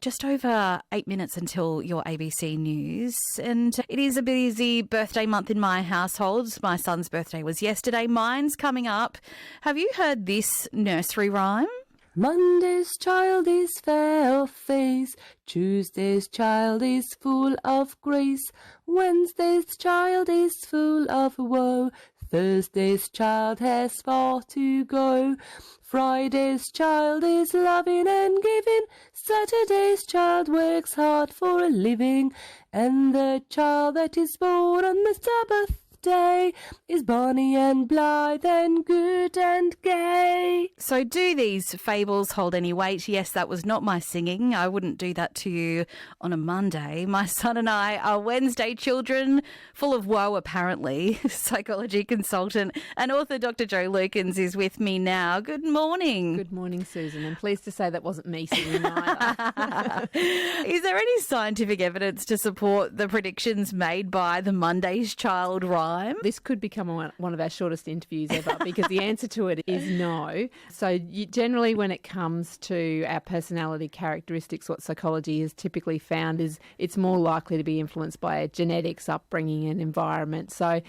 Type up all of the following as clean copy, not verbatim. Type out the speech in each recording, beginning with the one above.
Just over 8 minutes until your ABC News, and it is a busy birthday month in my household. My son's birthday was yesterday. Mine's coming up. Have you heard this nursery rhyme? Monday's child is fair of face, Tuesday's child is full of grace, Wednesday's child is full of woe, Thursday's child has far to go, Friday's child is loving and giving, Saturday's child works hard for a living, and the child that is born on the Sabbath day is bonny and blithe and good and gay. So do these fables hold any weight? Yes, that was not my singing. I wouldn't do that to you on a Monday. My son and I are Wednesday children, full of woe apparently. Psychology consultant and author Dr. Jo Lukens is with me now. Good morning. Good morning, Susan. I'm pleased to say that wasn't me singing either. Is there any scientific evidence to support the predictions made by the Monday's child rhyme? This could become one of our shortest interviews ever because the answer to it is no. So generally when it comes to our personality characteristics, what psychology has typically found is it's more likely to be influenced by genetics, upbringing and environment. So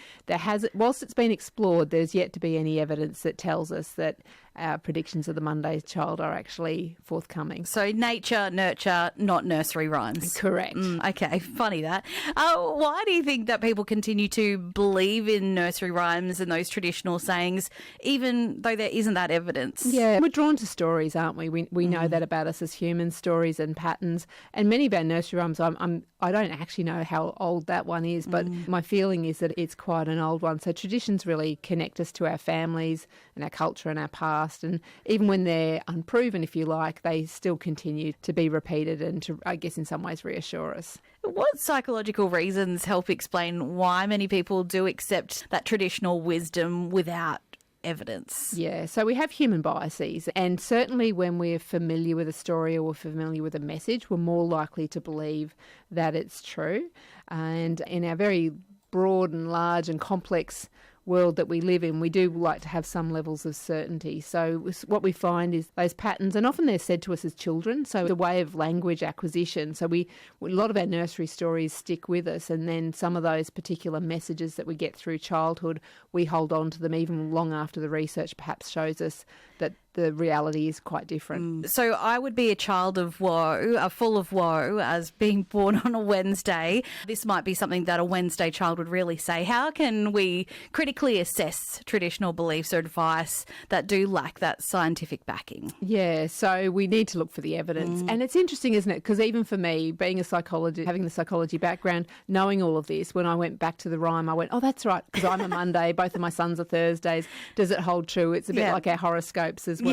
whilst it's been explored, there's yet to be any evidence that tells us that our predictions of the Monday's child are actually forthcoming. So nature, nurture, not nursery rhymes. Correct. Okay, funny that. Why do you think that people continue to believe in nursery rhymes and those traditional sayings, even though there isn't that evidence? Yeah, we're drawn to stories, aren't we? We know that about us as humans, stories and patterns. And many of our nursery rhymes, I don't actually know how old that one is, but my feeling is that it's quite an old one. So traditions really connect us to our families and our culture and our past. And even when they're unproven, if you like, they still continue to be repeated and to, I guess, in some ways reassure us. What psychological reasons help explain why many people do accept that traditional wisdom without evidence? Yeah, so we have human biases, and certainly when we're familiar with a story or we're familiar with a message, we're more likely to believe that it's true. And in our very broad and large and complex world that we live in, we do like to have some levels of certainty. So what we find is those patterns, and often they're said to us as children, so the way of language acquisition. So a lot of our nursery stories stick with us, and then some of those particular messages that we get through childhood, we hold on to them even long after the research perhaps shows us that the reality is quite different. So I would be a child of woe, full of woe, as being born on a Wednesday. This might be something that a Wednesday child would really say. How can we critically assess traditional beliefs or advice that do lack that scientific backing? Yeah, so we need to look for the evidence. And it's interesting, isn't it? Because even for me, being a psychologist, having the psychology background, knowing all of this, when I went back to the rhyme, I went, oh, that's right, because I'm a Monday, both of my sons are Thursdays. Does it hold true? It's a bit like our horoscopes as well.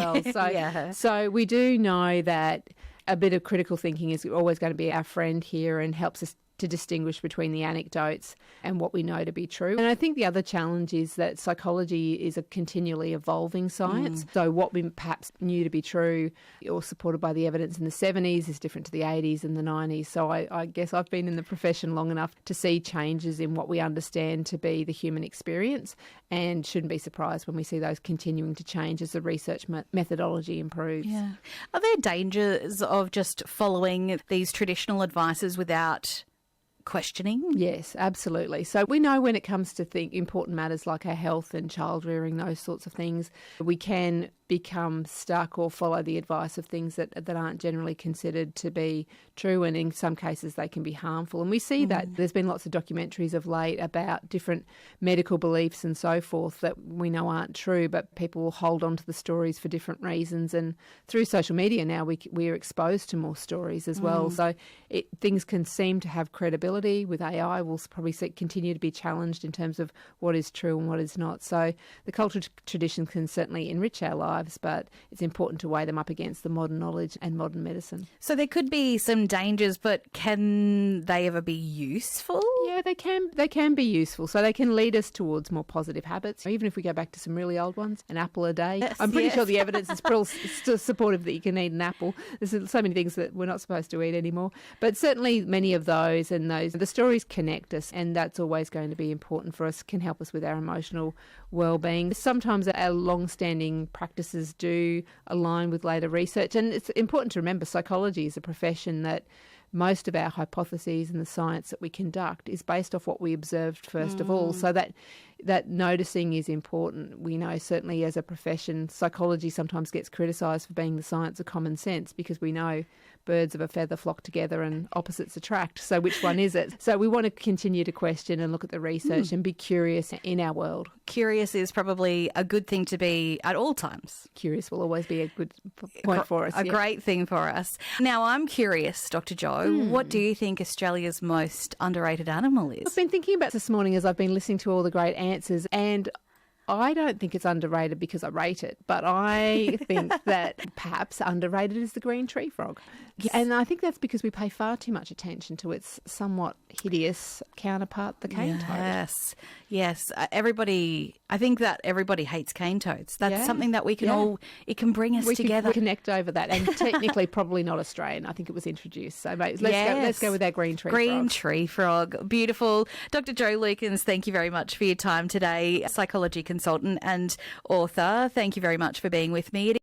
So we do know that a bit of critical thinking is always going to be our friend here and helps us to distinguish between the anecdotes and what we know to be true. And I think the other challenge is that psychology is a continually evolving science. So what we perhaps knew to be true or supported by the evidence in the 70s is different to the 80s and the 90s. So I guess I've been in the profession long enough to see changes in what we understand to be the human experience, and shouldn't be surprised when we see those continuing to change as the research methodology improves. Yeah. Are there dangers of just following these traditional advices without questioning? Yes, absolutely. So we know when it comes to important matters like our health and child rearing, those sorts of things, we can become stuck or follow the advice of things that aren't generally considered to be true, and in some cases they can be harmful. And we see that there's been lots of documentaries of late about different medical beliefs and so forth that we know aren't true, but people will hold on to the stories for different reasons. And through social media now we are exposed to more stories as well. So things can seem to have credibility. With AI, we'll probably continue to be challenged in terms of what is true and what is not. So the cultural tradition can certainly enrich our lives, but it's important to weigh them up against the modern knowledge and modern medicine. So there could be some dangers, but can they ever be useful? Yeah, they can be useful. So they can lead us towards more positive habits. Even if we go back to some really old ones, an apple a day. Yes, I'm pretty yes. sure the evidence is still supportive that you can eat an apple. There's so many things that we're not supposed to eat anymore. But certainly many of those the stories connect us, and that's always going to be important for us, can help us with our emotional well-being. Sometimes our long-standing practices do align with later research, and it's important to remember psychology is a profession that most of our hypotheses and the science that we conduct is based off what we observed first of all. So that noticing is important. We know certainly as a profession, psychology sometimes gets criticised for being the science of common sense, because we know birds of a feather flock together and opposites attract. So which one is it? So we want to continue to question and look at the research and be curious in our world. Curious is probably a good thing to be at all times. Curious will always be a good point for us. A great thing for us. Now, I'm curious, Dr. Jo, what do you think Australia's most underrated animal is? I've been thinking about this morning as I've been listening to all the great answers, and I don't think it's underrated because I rate it, but I think that perhaps underrated is the green tree frog. Yes. And I think that's because we pay far too much attention to its somewhat hideous counterpart, the cane toad. Yes. I think that everybody hates cane toads. That's something that we can it can bring us together. We connect over that, and technically probably not Australian. I think it was introduced. So let's go with our green tree frog. Green tree frog. Beautiful. Dr. Jo Lukens, thank you very much for your time today. Psychology consultant and author. Thank you very much for being with me.